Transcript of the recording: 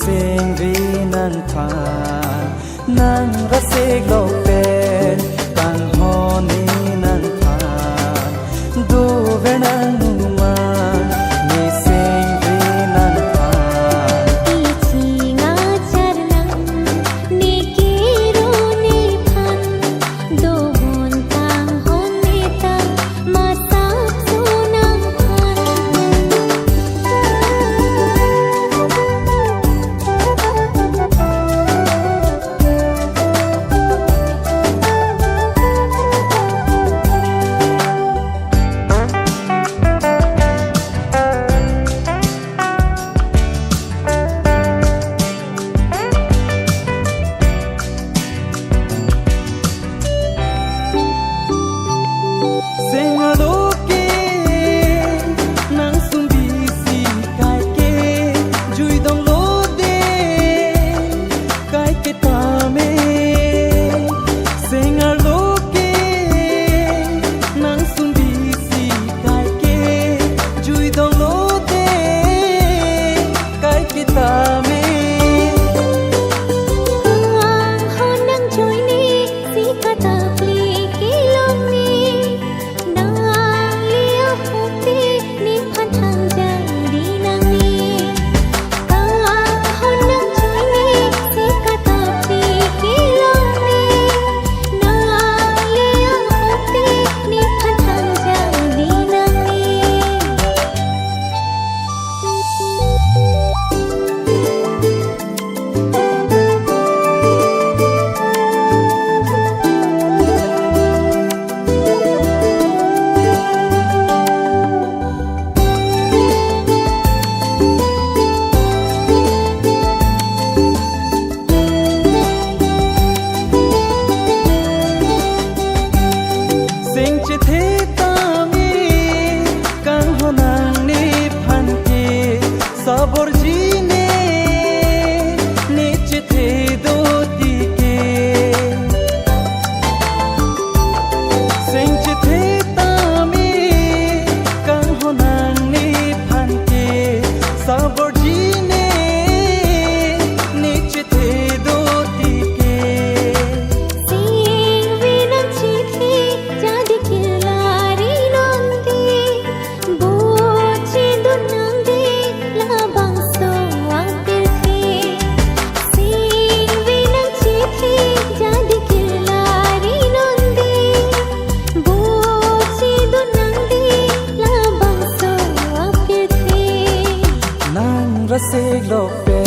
sing vi nan than nang ra se lo pen kan ho ni nan than du ve nang nu ma ni sing vi nan than ti chi nga char nang ni ki ru ni phan do bon tang hon ni ta ma sa su nang phan sing a lo ke nang sun bi si kai ke jui dong lo de kai ke ta me sing a lo ke nang sun bi si kai ke jui dong lo de kai ke ta me ang hon nang joy ni si ka ta pli ki long ni nang lia hu ti ni phan thang jang di nang ni ang hon nang joy ni si ka ta pli ki long ni nang lia hu ti ni phan thang jang di nang ni sing che the ta mi kang ho nang ni phan ke sabor ji ne che the do ti ke sing che the ta mi kang ho nang ni phan ke sabor ji ne che the do ti ke sing vi nang chi thi ja di kilari nang di bo chi du nang di la bang so ang tir thi sing vi nang chi thi ja di kilari nang di bo chi du nang di la bang so ang tir thi nang ra se lo pe